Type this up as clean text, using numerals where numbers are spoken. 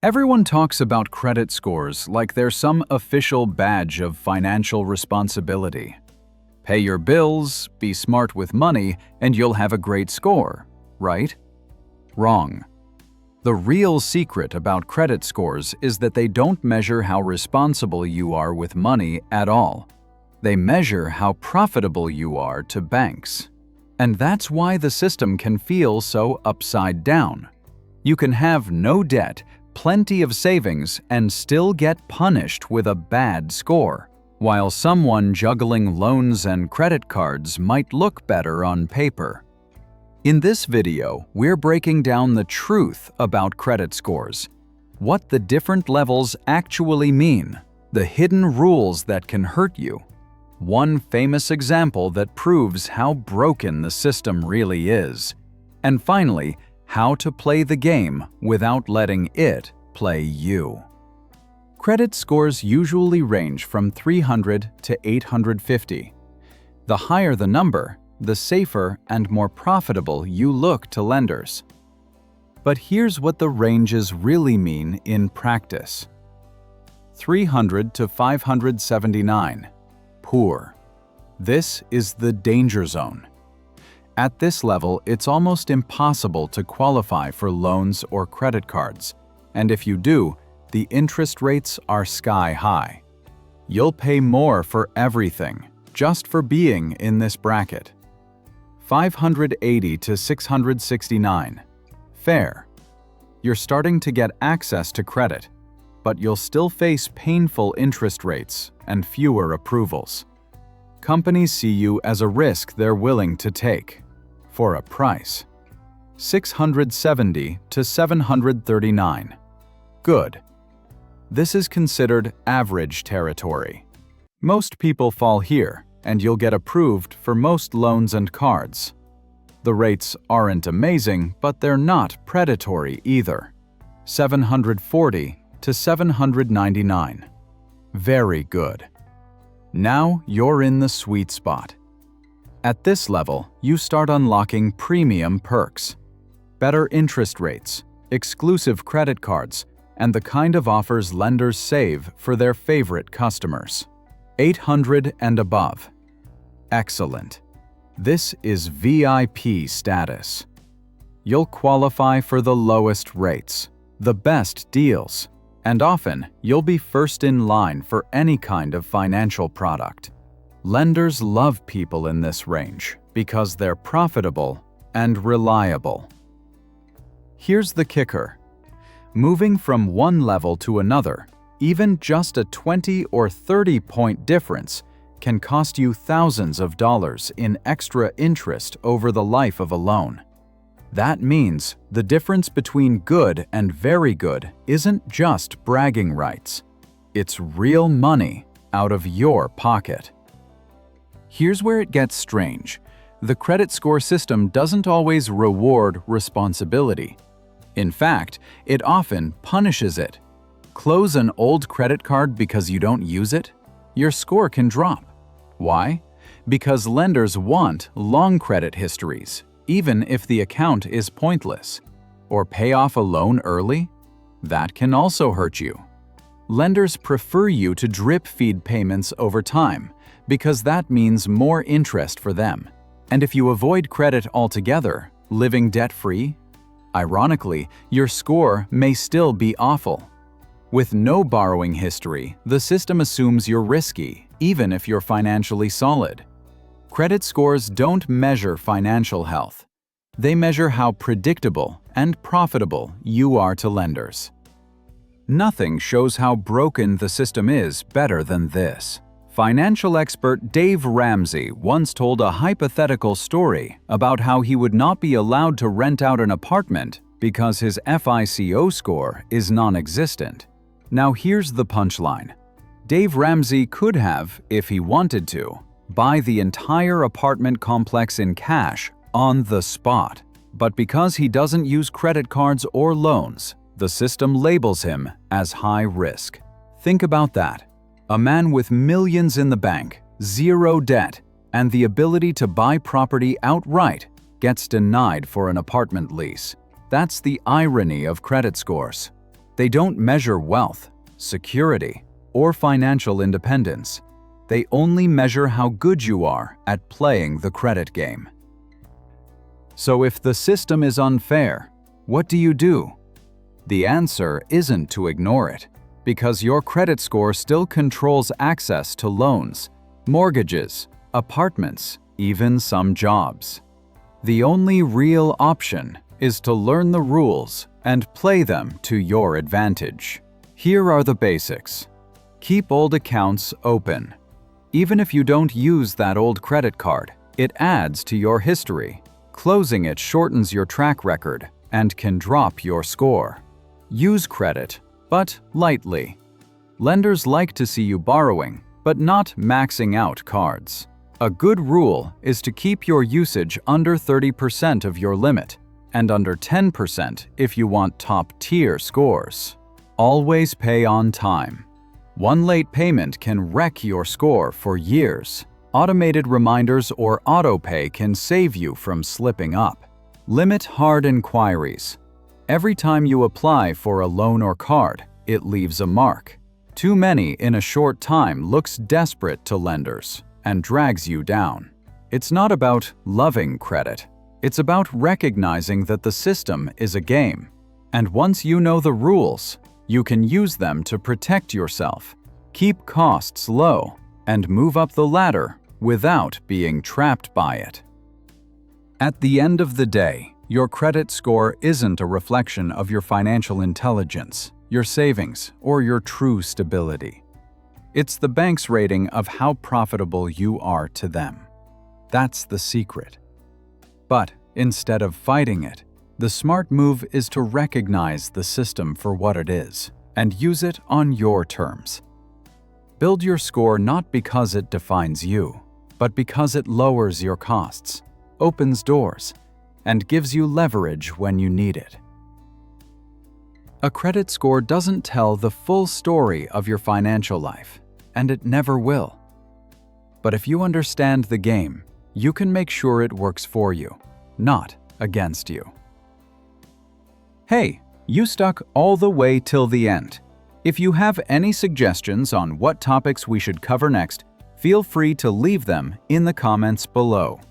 Everyone talks about credit scores like they're some official badge of financial responsibility. Pay your bills, be smart with money, and you'll have a great score, right? Wrong. The real secret about credit scores is that they don't measure how responsible you are with money at all. They measure how profitable you are to banks. And that's why the system can feel so upside down. You can have no debt, plenty of savings, and still get punished with a bad score, while someone juggling loans and credit cards might look better on paper. In this video, we're breaking down the truth about credit scores, what the different levels actually mean, the hidden rules that can hurt you, one famous example that proves how broken the system really is, and finally, how to play the game without letting it play you. Credit scores usually range from 300 to 850. The higher the number, the safer and more profitable you look to lenders. But here's what the ranges really mean in practice. 300 to 579. Poor. This is the danger zone. At this level, it's almost impossible to qualify for loans or credit cards, and if you do, the interest rates are sky high. You'll pay more for everything, just for being in this bracket. 580 to 669. Fair. You're starting to get access to credit, but you'll still face painful interest rates and fewer approvals. Companies see you as a risk they're willing to take, for a price. 670 to 739. Good. This is considered average territory. Most people fall here, and you'll get approved for most loans and cards. The rates aren't amazing, but they're not predatory either. 740 to 799. Very good. Now you're in the sweet spot. At this level, you start unlocking premium perks, better interest rates, exclusive credit cards, and the kind of offers lenders save for their favorite customers. 800 and above. Excellent. This is VIP status. You'll qualify for the lowest rates, the best deals, and often you'll be first in line for any kind of financial product. Lenders love people in this range because they're profitable and reliable. Here's the kicker. Moving from one level to another, even just a 20 or 30-point difference, can cost you thousands of dollars in extra interest over the life of a loan. That means the difference between good and very good isn't just bragging rights. It's real money out of your pocket. Here's where it gets strange. The credit score system doesn't always reward responsibility. In fact, it often punishes it. Close an old credit card because you don't use it? Your score can drop. Why? Because lenders want long credit histories, even if the account is pointless. Or pay off a loan early? That can also hurt you. Lenders prefer you to drip feed payments over time, because that means more interest for them. And if you avoid credit altogether, living debt-free, ironically, your score may still be awful. With no borrowing history, the system assumes you're risky, even if you're financially solid. Credit scores don't measure financial health. They measure how predictable and profitable you are to lenders. Nothing shows how broken the system is better than this. Financial expert Dave Ramsey once told a hypothetical story about how he would not be allowed to rent out an apartment because his FICO score is non-existent. Now here's the punchline. Dave Ramsey could have, if he wanted to, buy the entire apartment complex in cash on the spot. But because he doesn't use credit cards or loans, the system labels him as high risk. Think about that. A man with millions in the bank, zero debt, and the ability to buy property outright gets denied for an apartment lease. That's the irony of credit scores. They don't measure wealth, security, or financial independence. They only measure how good you are at playing the credit game. So if the system is unfair, what do? The answer isn't to ignore it, because your credit score still controls access to loans, mortgages, apartments, even some jobs. The only real option is to learn the rules and play them to your advantage. Here are the basics. Keep old accounts open. Even if you don't use that old credit card, it adds to your history. Closing it shortens your track record and can drop your score. Use credit, but lightly. Lenders like to see you borrowing, but not maxing out cards. A good rule is to keep your usage under 30% of your limit, and under 10% if you want top-tier scores. Always pay on time. One late payment can wreck your score for years. Automated reminders or autopay can save you from slipping up. Limit hard inquiries. Every time you apply for a loan or card, it leaves a mark. Too many in a short time looks desperate to lenders and drags you down. It's not about loving credit. It's about recognizing that the system is a game. And once you know the rules, you can use them to protect yourself, keep costs low, and move up the ladder without being trapped by it. At the end of the day, your credit score isn't a reflection of your financial intelligence, your savings, or your true stability. It's the bank's rating of how profitable you are to them. That's the secret. But instead of fighting it, the smart move is to recognize the system for what it is and use it on your terms. Build your score not because it defines you, but because it lowers your costs, opens doors, and gives you leverage when you need it. A credit score doesn't tell the full story of your financial life, and it never will. But if you understand the game, you can make sure it works for you, not against you. Hey, you stuck all the way till the end. If you have any suggestions on what topics we should cover next, feel free to leave them in the comments below.